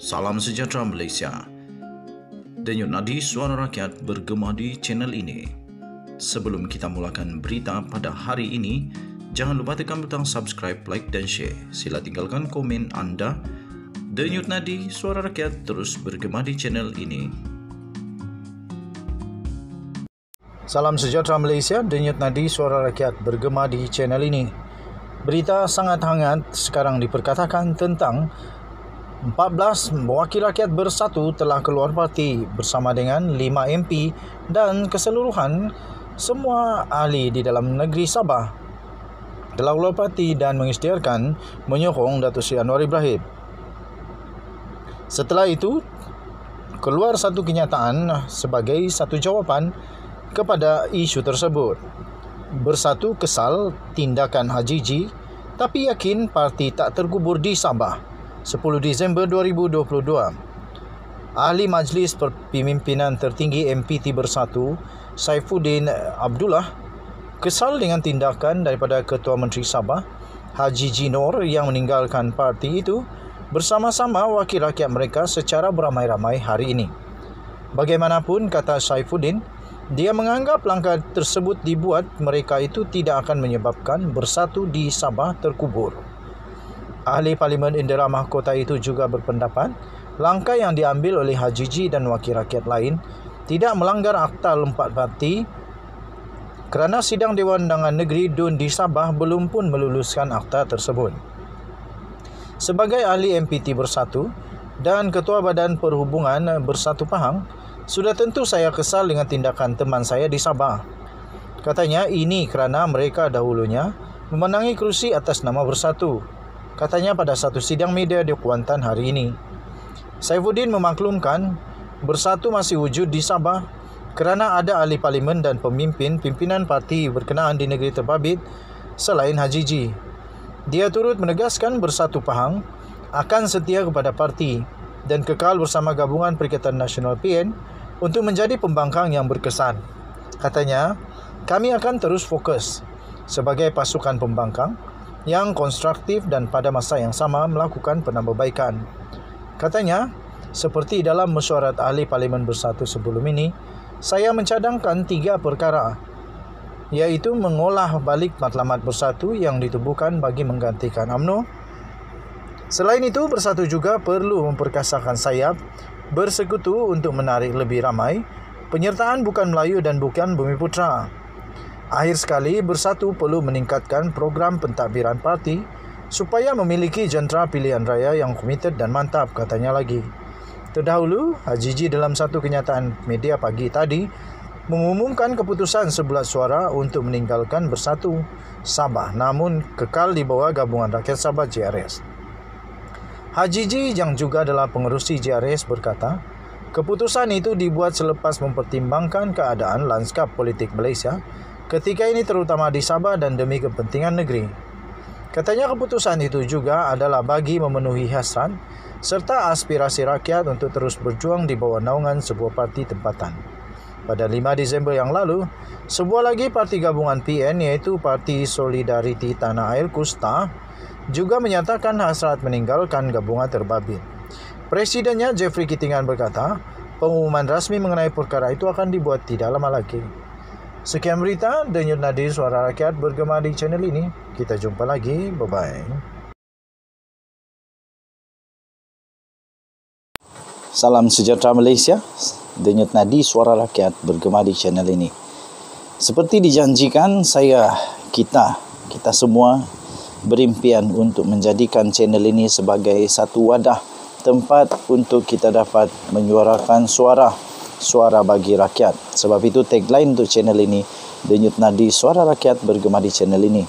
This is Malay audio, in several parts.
Salam sejahtera Malaysia. Denyut nadi suara rakyat bergema di channel ini. Sebelum kita mulakan berita pada hari ini, jangan lupa tekan butang subscribe, like dan share. Sila tinggalkan komen anda. Denyut nadi suara rakyat terus bergema di channel ini. Salam sejahtera Malaysia, denyut nadi suara rakyat bergema di channel ini. Berita sangat hangat sekarang diperkatakan tentang 14 wakil rakyat bersatu telah keluar parti bersama dengan 5 MP dan keseluruhan semua ahli di dalam negeri Sabah telah keluar parti dan mengisytiharkan menyokong Datuk Seri Anwar Ibrahim. Setelah itu, keluar satu kenyataan sebagai satu jawapan kepada isu tersebut. Bersatu kesal tindakan Haji G, tapi yakin parti tak terkubur di Sabah. 10 Disember 2022. Ahli Majlis Pimpinan Tertinggi MPT Bersatu, Saifuddin Abdullah, kesal dengan tindakan daripada Ketua Menteri Sabah, Haji G Noor yang meninggalkan parti itu bersama-sama wakil rakyat mereka secara beramai-ramai hari ini. Bagaimanapun, kata Saifuddin, dia menganggap langkah tersebut dibuat mereka itu tidak akan menyebabkan Bersatu di Sabah terkubur. Ahli Parlimen Indera Mahkota itu juga berpendapat langkah yang diambil oleh Haji G dan wakil rakyat lain tidak melanggar Akta 4 Parti kerana Sidang Dewan Undangan Negeri DUN di Sabah belum pun meluluskan akta tersebut. Sebagai ahli MPT Bersatu dan Ketua Badan Perhubungan Bersatu Pahang, sudah tentu saya kesal dengan tindakan teman saya di Sabah. Katanya ini kerana mereka dahulunya memenangi kerusi atas nama Bersatu. Katanya pada satu sidang media di Kuantan hari ini. Saifuddin memaklumkan Bersatu masih wujud di Sabah kerana ada ahli parlimen dan pimpinan parti berkenaan di negeri terbabit selain Haji G. Dia turut menegaskan Bersatu Pahang akan setia kepada parti dan kekal bersama Gabungan Perikatan Nasional PN untuk menjadi pembangkang yang berkesan. Katanya, kami akan terus fokus sebagai pasukan pembangkang yang konstruktif dan pada masa yang sama melakukan penambahbaikan. Katanya, seperti dalam mesyuarat ahli Parlimen Bersatu sebelum ini, saya mencadangkan 3 perkara, iaitu mengolah balik matlamat Bersatu yang ditubuhkan bagi menggantikan UMNO. Selain itu, Bersatu juga perlu memperkasakan sayap bersekutu untuk menarik lebih ramai penyertaan bukan Melayu dan bukan Bumiputera. Akhir sekali, Bersatu perlu meningkatkan program pentadbiran parti supaya memiliki jentera pilihan raya yang komited dan mantap, katanya lagi. Terdahulu, Haji G dalam satu kenyataan media pagi tadi mengumumkan keputusan sebulat suara untuk meninggalkan Bersatu Sabah namun kekal di bawah Gabungan Rakyat Sabah JRS. Haji G yang juga adalah pengerusi JRS berkata, keputusan itu dibuat selepas mempertimbangkan keadaan lanskap politik Malaysia ketika ini terutama di Sabah dan demi kepentingan negeri. Katanya keputusan itu juga adalah bagi memenuhi hasrat serta aspirasi rakyat untuk terus berjuang di bawah naungan sebuah parti tempatan. Pada 5 Disember yang lalu, sebuah lagi parti gabungan PN iaitu Parti Solidariti Tanah Air KUSTA juga menyatakan hasrat meninggalkan gabungan terbabit. Presidennya Jeffrey Kitingan berkata, pengumuman rasmi mengenai perkara itu akan dibuat tidak lama lagi. Sekian berita Denyut Nadi Suara Rakyat bergema di channel ini. Kita jumpa lagi. Bye-bye. Salam sejahtera Malaysia. Denyut Nadi Suara Rakyat bergema di channel ini. Seperti dijanjikan, kita semua berimpian untuk menjadikan channel ini sebagai satu wadah tempat untuk kita dapat menyuarakan suara bagi rakyat. Sebab itu tagline untuk channel ini, Denyut Nadi Suara Rakyat bergema di channel ini.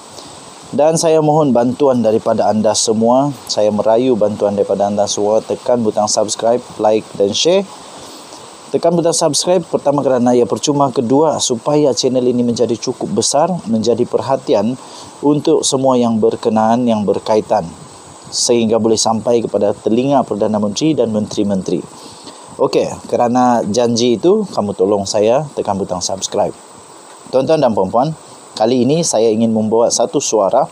Dan saya mohon bantuan daripada anda semua. Saya merayu bantuan daripada anda semua. Tekan butang subscribe, like dan share. Tekan butang subscribe pertama kerana ia percuma, kedua supaya channel ini menjadi cukup besar, menjadi perhatian untuk semua yang berkenaan, yang berkaitan sehingga boleh sampai kepada telinga Perdana Menteri dan menteri-menteri. Okey, kerana janji itu kamu tolong saya tekan butang subscribe. Tuan-tuan dan puan-puan, kali ini saya ingin membawa satu suara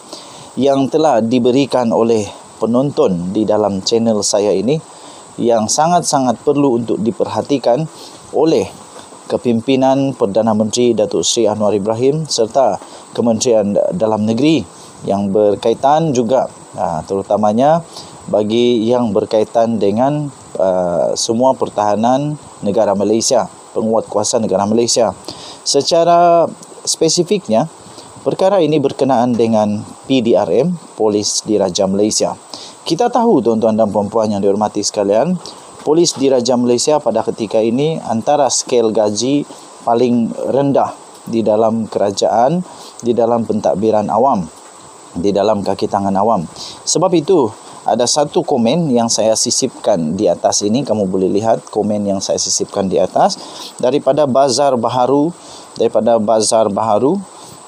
yang telah diberikan oleh penonton di dalam channel saya ini yang sangat-sangat perlu untuk diperhatikan oleh kepimpinan Perdana Menteri Datuk Seri Anwar Ibrahim serta Kementerian Dalam Negeri yang berkaitan juga terutamanya bagi yang berkaitan dengan semua pertahanan negara Malaysia, penguatkuasa negara Malaysia. Secara spesifiknya, perkara ini berkenaan dengan PDRM, Polis Diraja Malaysia. Kita tahu tuan-tuan dan puan-puan yang dihormati sekalian, Polis Diraja Malaysia pada ketika ini antara skala gaji paling rendah di dalam kerajaan, di dalam pentadbiran awam, di dalam kaki tangan awam. Sebab itu, ada satu komen yang saya sisipkan di atas ini. Kamu boleh lihat komen yang saya sisipkan di atas. Daripada Bazar Baharu.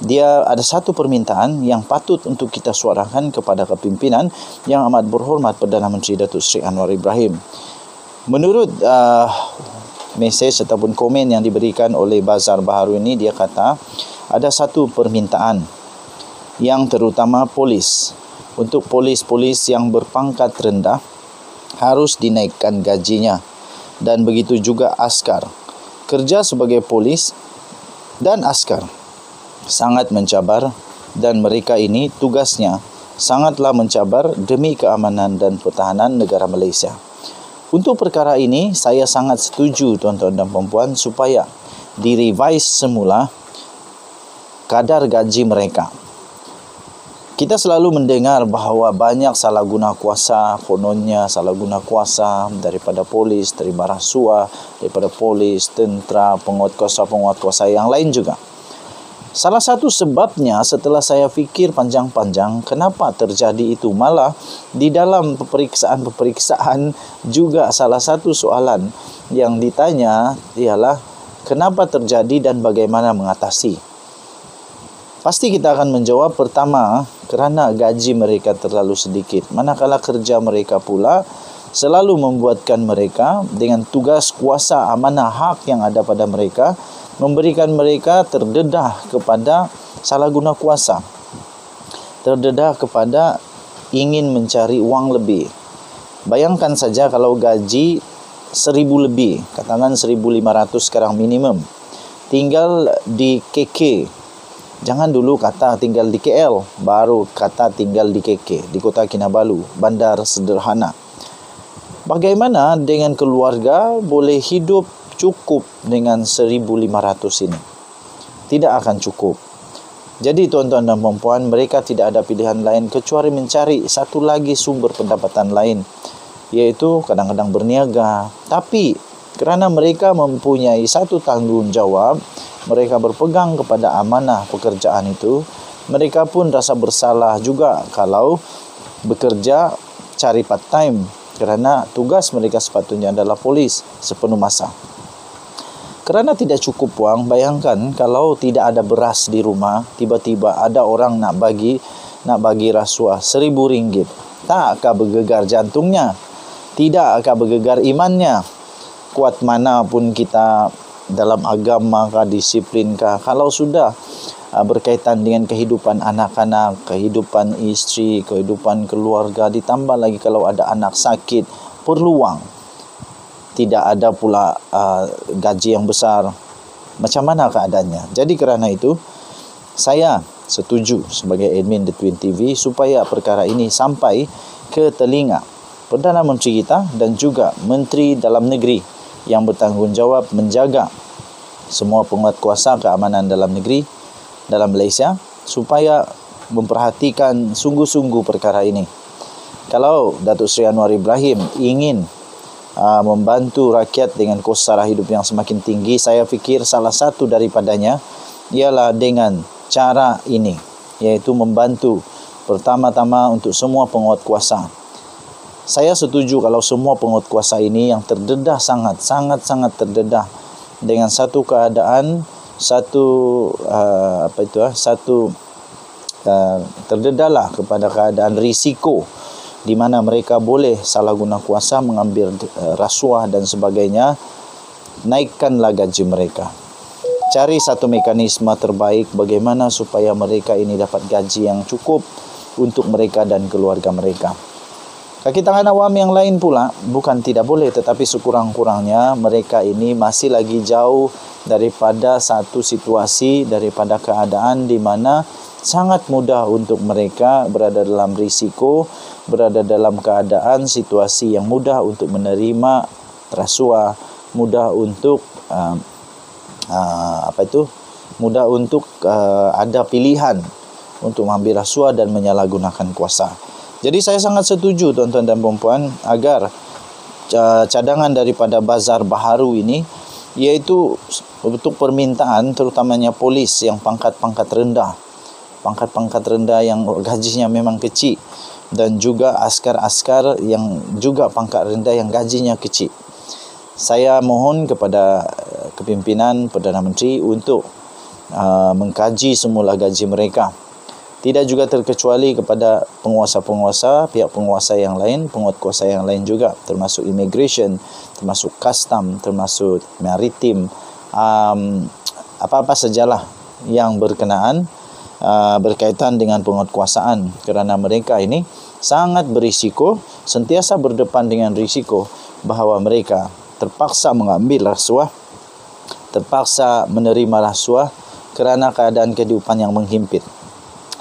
Dia ada satu permintaan yang patut untuk kita suarakan kepada kepimpinan yang amat berhormat Perdana Menteri Datuk Seri Anwar Ibrahim. Menurut mesej ataupun komen yang diberikan oleh Bazar Baharu ini, dia kata ada satu permintaan yang terutama polis. Untuk polis-polis yang berpangkat rendah harus dinaikkan gajinya, dan begitu juga askar. Kerja sebagai polis dan askar sangat mencabar, dan mereka ini tugasnya sangatlah mencabar demi keamanan dan pertahanan negara Malaysia. Untuk perkara ini saya sangat setuju tuan-tuan dan puan-puan supaya direvise semula kadar gaji mereka. Kita selalu mendengar bahawa banyak salah guna kuasa, kononnya salah guna kuasa daripada polis, terima rasuah, daripada polis, tentera, penguatkuasa yang lain juga. Salah satu sebabnya setelah saya fikir panjang-panjang, kenapa terjadi itu? Malah di dalam peperiksaan juga salah satu soalan yang ditanya ialah kenapa terjadi dan bagaimana mengatasi. Pasti kita akan menjawab pertama, kerana gaji mereka terlalu sedikit. Manakala kerja mereka pula selalu membuatkan mereka dengan tugas kuasa amanah hak yang ada pada mereka, memberikan mereka terdedah kepada salah guna kuasa, terdedah kepada ingin mencari uang lebih. Bayangkan saja kalau gaji 1,000 lebih, katakan 1,500 sekarang minimum, tinggal di KK. Jangan dulu kata tinggal di KL, baru kata tinggal di KK, di Kota Kinabalu, bandar sederhana. Bagaimana dengan keluarga boleh hidup cukup dengan 1,500 ini? Tidak akan cukup. Jadi tuan-tuan dan puan-puan, mereka tidak ada pilihan lain kecuali mencari satu lagi sumber pendapatan lain, iaitu kadang-kadang berniaga. Tapi kerana mereka mempunyai satu tanggungjawab, mereka berpegang kepada amanah pekerjaan itu, mereka pun rasa bersalah juga kalau bekerja cari part time, kerana tugas mereka sepatutnya adalah polis sepenuh masa. Kerana tidak cukup wang, bayangkan kalau tidak ada beras di rumah, tiba-tiba ada orang nak bagi rasuah RM1,000. Tak akan bergegar jantungnya, tidak akan bergegar imannya. Kuat mana pun kita dalam agama kah, disiplin kah, kalau sudah berkaitan dengan kehidupan anak-anak, kehidupan isteri, kehidupan keluarga, ditambah lagi kalau ada anak sakit, perlu wang. Tidak ada pula gaji yang besar. Macam mana keadaannya? Jadi kerana itu, saya setuju sebagai admin The Twin TV supaya perkara ini sampai ke telinga Perdana Menteri kita dan juga Menteri Dalam Negeri yang bertanggungjawab menjaga semua penguatkuasa keamanan dalam negeri dalam Malaysia supaya memperhatikan sungguh-sungguh perkara ini. Kalau Datuk Seri Anwar Ibrahim ingin membantu rakyat dengan kos sara hidup yang semakin tinggi, saya fikir salah satu daripadanya ialah dengan cara ini, iaitu membantu pertama-tama untuk semua penguatkuasa. Saya setuju kalau semua penguatkuasa ini yang terdedah sangat terdedah dengan satu keadaan, terdedahlah kepada keadaan risiko di mana mereka boleh salah guna kuasa, mengambil rasuah dan sebagainya. Naikkanlah gaji mereka. Cari satu mekanisme terbaik bagaimana supaya mereka ini dapat gaji yang cukup untuk mereka dan keluarga mereka. Kaki tangan awam yang lain pula bukan tidak boleh, tetapi sekurang-kurangnya mereka ini masih lagi jauh daripada satu situasi, daripada keadaan di mana sangat mudah untuk mereka berada dalam risiko, berada dalam keadaan situasi yang mudah untuk menerima rasuah, mudah untuk mudah untuk ada pilihan untuk mengambil rasuah dan menyalahgunakan kuasa. Jadi saya sangat setuju tuan-tuan dan puan-puan agar cadangan daripada bazar baharu ini, iaitu untuk permintaan terutamanya polis yang pangkat-pangkat rendah yang gajinya memang kecil, dan juga askar-askar yang juga pangkat rendah yang gajinya kecil. Saya mohon kepada kepimpinan Perdana Menteri untuk mengkaji semula gaji mereka. Tidak juga terkecuali kepada penguasa-penguasa, pihak penguasa yang lain, penguat kuasa yang lain juga, termasuk immigration, termasuk custom, termasuk maritim, apa-apa sajalah yang berkenaan berkaitan dengan penguatkuasaan, kerana mereka ini sangat berisiko, sentiasa berdepan dengan risiko bahawa mereka terpaksa mengambil rasuah, terpaksa menerima rasuah kerana keadaan kehidupan yang menghimpit.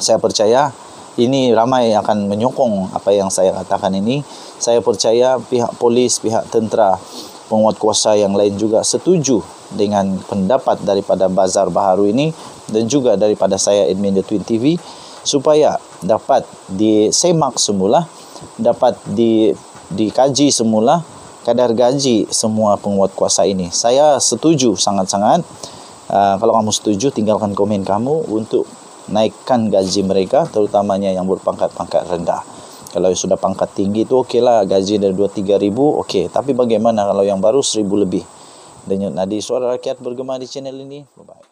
Saya percaya ini ramai akan menyokong apa yang saya katakan ini. Saya percaya pihak polis, pihak tentera, penguatkuasa yang lain juga setuju dengan pendapat daripada bazar baharu ini, dan juga daripada saya admin The Twin TV, supaya dapat disemak semula, dapat dikaji semula kadar gaji semua penguatkuasa ini. Saya setuju sangat-sangat. Kalau kamu setuju, tinggalkan komen kamu untuk naikkan gaji mereka, terutamanya yang berpangkat-pangkat rendah. Kalau yang sudah pangkat tinggi itu okeylah, gaji dari 2-3 ribu okey. Tapi bagaimana kalau yang baru 1,000 lebih? Denyut nadi suara rakyat bergema di channel ini. Bye-bye.